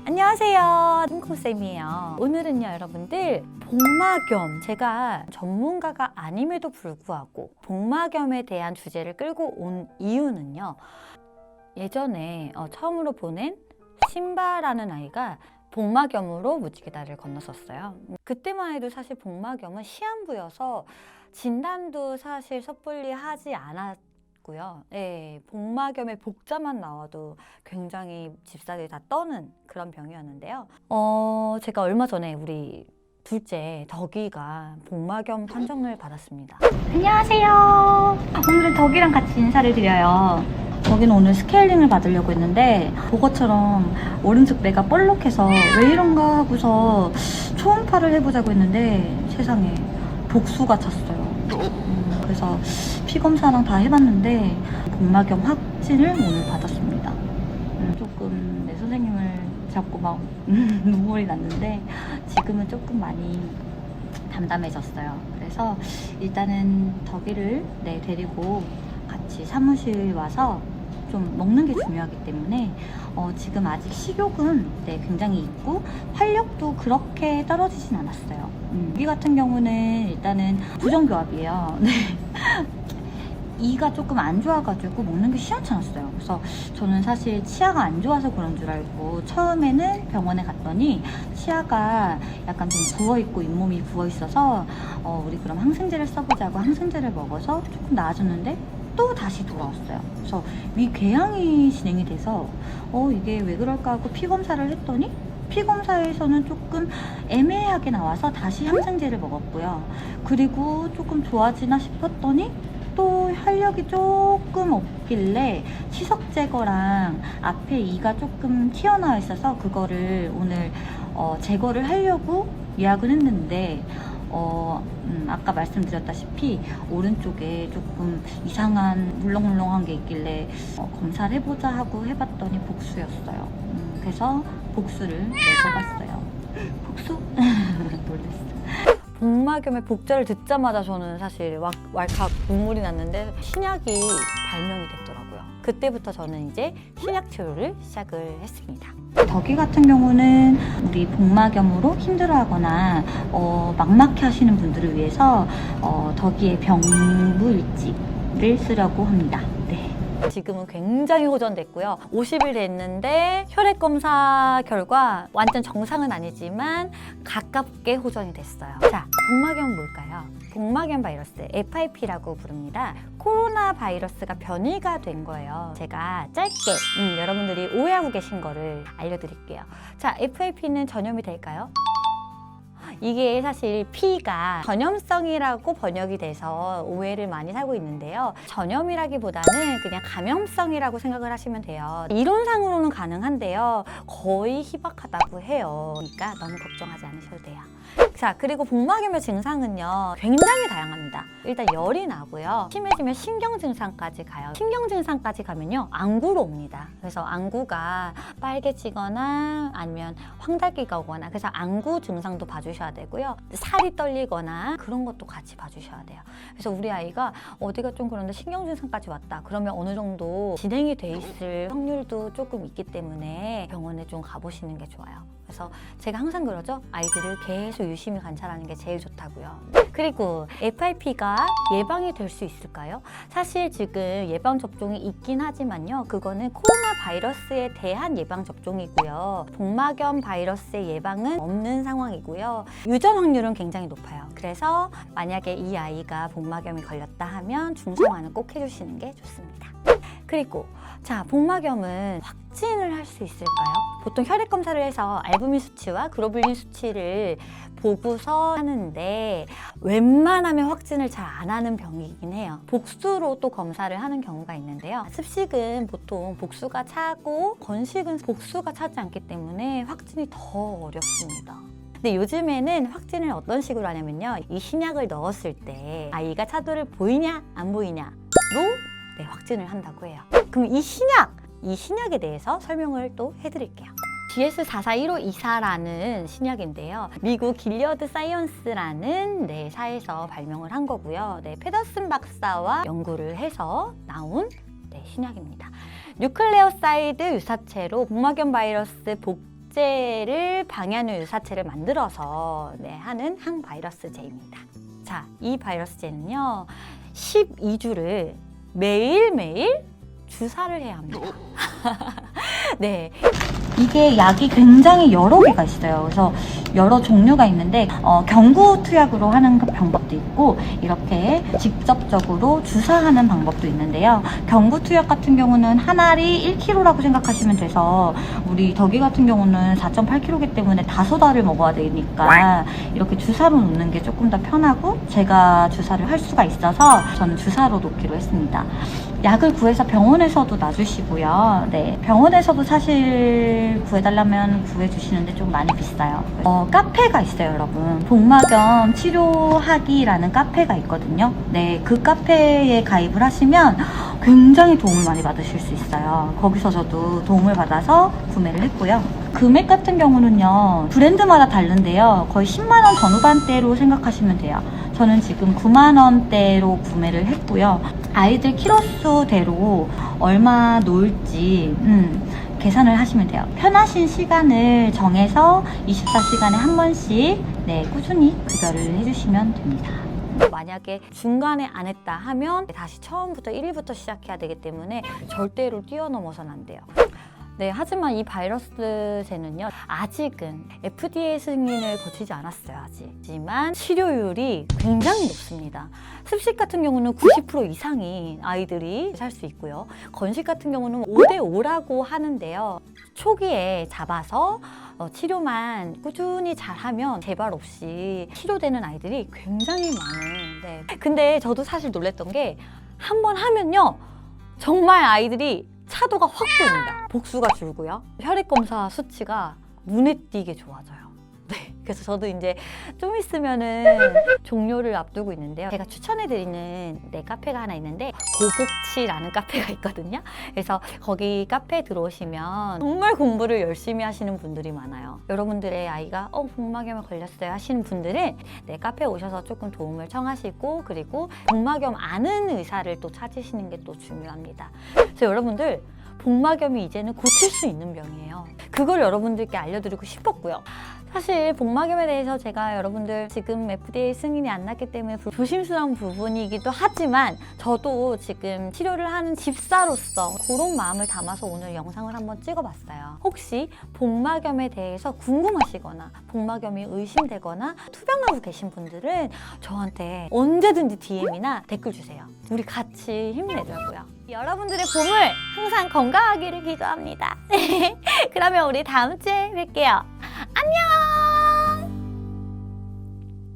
안녕하세요, 띵콩쌤이에요. 오늘은요 여러분들 복막염, 제가 전문가가 아님에도 불구하고 복막염에 대한 주제를 끌고 온 이유는요, 예전에 처음으로 보낸 신바라는 아이가 복막염으로 무지개 다리를 건넜었어요. 그때만 해도 사실 복막염은 시한부여서 진단도 사실 섣불리 하지 않았고요. 네, 복막염의 복자만 나와도 굉장히 집사들이 다 떠는 그런 병이었는데요. 제가 얼마 전에 우리 둘째 덕이가 복막염 판정을 받았습니다. 안녕하세요. 오늘은 덕이랑 같이 인사를 드려요. 덕이는 오늘 스케일링을 받으려고 했는데 보고처럼 오른쪽 배가 볼록해서 왜 이런가 하고서 초음파를 해보자고 했는데 세상에 복수가 찼어요. 그래서 피 검사랑 다 해봤는데 복막염 확진을 오늘 받았습니다. 조금 내 선생님을 잡고 막 눈물이 났는데 지금은 조금 많이 담담해졌어요. 그래서 일단은 덕이를 데리고 같이 사무실 와서 좀 먹는 게 중요하기 때문에 지금 아직 식욕은 굉장히 있고 활력도 그렇게 떨어지진 않았어요. 여기 같은 경우는 일단은 부정교합이에요. 이가 조금 안 좋아가지고 먹는 게 시원찮았어요. 그래서 저는 사실 치아가 안 좋아서 그런 줄 알고 처음에는 병원에 갔더니 치아가 약간 좀 부어있고 잇몸이 부어있어서 우리 그럼 항생제를 써보자고 항생제를 먹어서 조금 나아졌는데 또 다시 돌아왔어요. 그래서 위궤양이 진행이 돼서 이게 왜 그럴까 하고 피검사를 했더니 피검사에서는 조금 애매하게 나와서 다시 항생제를 먹었고요. 그리고 조금 좋아지나 싶었더니 또 활력이 조금 없길래 치석 제거랑 앞에 이가 조금 튀어나와 있어서 그거를 오늘 제거를 하려고 예약을 했는데 아까 말씀드렸다시피 오른쪽에 조금 이상한 물렁물렁한 게 있길래 검사를 해보자 하고 해봤더니 복수였어요. 그래서 복수를 내줘봤어요. 복수? 놀랐어. 복막염의 복자를 듣자마자 저는 사실 왈칵 눈물이 났는데 신약이 발명이 됐더라고요. 그때부터 저는 이제 신약 치료를 시작을 했습니다. 덕이 같은 경우는 우리 복막염으로 힘들어하거나 막막해 하시는 분들을 위해서 덕이의 병부일지를 쓰려고 합니다. 지금은 굉장히 호전됐고요. 50일 됐는데 혈액 검사 결과 완전 정상은 아니지만 가깝게 호전이 됐어요. 자, 복막염은 뭘까요? 복막염 바이러스, FIP라고 부릅니다. 코로나 바이러스가 변이가 된 거예요. 제가 짧게 여러분들이 오해하고 계신 거를 알려드릴게요. 자, FIP는 전염이 될까요? 이게 사실 P가 전염성이라고 번역이 돼서 오해를 많이 사고 있는데요. 전염이라기보다는 그냥 감염성이라고 생각을 하시면 돼요. 이론상으로는 가능한데요. 거의 희박하다고 해요. 그러니까 너무 걱정하지 않으셔도 돼요. 자, 그리고 복막염의 증상은요, 굉장히 다양합니다. 일단 열이 나고요. 심해지면 신경 증상까지 가요. 신경 증상까지 가면요, 안구로 옵니다. 그래서 안구가 빨개지거나 아니면 황달기가 오거나, 그래서 안구 증상도 봐주셔야 되고요. 살이 떨리거나 그런 것도 같이 봐주셔야 돼요. 그래서 우리 아이가 어디가 좀 그런데 신경 증상까지 왔다 그러면 어느 정도 진행이 돼 있을 확률도 조금 있기 때문에 병원에 좀 가보시는 게 좋아요. 그래서 제가 항상 그러죠. 아이들을 계속 유심히 관찰하는 게 제일 좋다고요. 그리고 FIP가 예방이 될 수 있을까요? 사실 지금 예방접종이 있긴 하지만요. 그거는 코로나 바이러스에 대한 예방접종이고요. 복막염 바이러스의 예방은 없는 상황이고요. 유전 확률은 굉장히 높아요. 그래서 만약에 이 아이가 복막염이 걸렸다 하면 중성화는 꼭 해주시는 게 좋습니다. 그리고 자, 복막염은 확진을 할 수 있을까요? 보통 혈액 검사를 해서 알부민 수치와 글로불린 수치를 보고서 하는데 웬만하면 확진을 잘 안 하는 병이긴 해요. 복수로 또 검사를 하는 경우가 있는데요. 습식은 보통 복수가 차고 건식은 복수가 차지 않기 때문에 확진이 더 어렵습니다. 근데 요즘에는 확진을 어떤 식으로 하냐면요, 이 신약을 넣었을 때 아이가 차도를 보이냐 안 보이냐로 확진을 한다고 해요. 그럼 이 신약에 대해서 설명을 또 해드릴게요. GS441524라는 신약인데요. 미국 길리어드 사이언스라는 사에서 발명을 한 거고요. 페더슨 박사와 연구를 해서 나온 신약입니다. 뉴클레오사이드 유사체로 복막염 바이러스 악재를 방해하는 유사체를 만들어서 하는 항바이러스제입니다. 자, 이 바이러스제는요 12주를 매일매일 주사를 해야 합니다. 네, 이게 약이 굉장히 여러 개가 있어요. 그래서 여러 종류가 있는데 경구 투약으로 하는 그 방법도 있고 이렇게 직접적으로 주사하는 방법도 있는데요. 경구 투약 같은 경우는 한 알이 1kg라고 생각하시면 돼서 우리 덕이 같은 경우는 4.8kg이기 때문에 5알을 먹어야 되니까 이렇게 주사로 놓는 게 조금 더 편하고 제가 주사를 할 수가 있어서 저는 주사로 놓기로 했습니다. 약을 구해서 병원에서도 놔주시고요. 네, 병원에서도 사실 구해달라면 구해주시는데 좀 많이 비싸요. 카페가 있어요, 여러분. 복막염 치료하기라는 카페가 있거든요. 네, 그 카페에 가입을 하시면 굉장히 도움을 많이 받으실 수 있어요. 거기서 저도 도움을 받아서 구매를 했고요. 금액 같은 경우는요, 브랜드마다 다른데요. 거의 10만 원 전후반대로 생각하시면 돼요. 저는 지금 9만 원대로 구매를 했고요. 아이들 키로수대로 얼마 놓을지 계산을 하시면 돼요. 편하신 시간을 정해서 24시간에 한 번씩 꾸준히 급여를 해주시면 됩니다. 만약에 중간에 안 했다 하면 다시 처음부터 1일부터 시작해야 되기 때문에 절대로 뛰어넘어서는 안 돼요. 네, 하지만 이 바이러스제는요 아직은 FDA 승인을 거치지 않았어요. 하지만 치료율이 굉장히 높습니다. 습식 같은 경우는 90% 이상이 아이들이 살 수 있고요. 건식 같은 경우는 5대5라고 하는데요. 초기에 잡아서 치료만 꾸준히 잘하면 재발 없이 치료되는 아이들이 굉장히 많은. 근데 저도 사실 놀랬던 게 한 번 하면요 정말 아이들이 차도가 확 보입니다. 복수가 줄고요. 혈액 검사 수치가 눈에 띄게 좋아져요. 네, 그래서 저도 이제 좀 있으면은 종료를 앞두고 있는데요. 제가 추천해드리는 카페가 하나 있는데 고복치라는 카페가 있거든요. 그래서 거기 카페에 들어오시면 정말 공부를 열심히 하시는 분들이 많아요. 여러분들의 아이가 복막염에 걸렸어요 하시는 분들은 카페에 오셔서 조금 도움을 청하시고 그리고 복막염 아는 의사를 또 찾으시는 게 또 중요합니다. 그래서 여러분들 복막염이 이제는 고칠 수 있는 병이에요. 그걸 여러분들께 알려드리고 싶었고요. 사실 복막염에 대해서 제가 여러분들 지금 FDA 승인이 안 났기 때문에 조심스러운 부분이기도 하지만 저도 지금 치료를 하는 집사로서 그런 마음을 담아서 오늘 영상을 한번 찍어봤어요. 혹시 복막염에 대해서 궁금하시거나 복막염이 의심되거나 투병하고 계신 분들은 저한테 언제든지 DM이나 댓글 주세요. 우리 같이 힘내자고요. 여러분들의 봄을 항상 건강하기를 기도합니다. 그러면 우리 다음 주에 뵐게요. 안녕!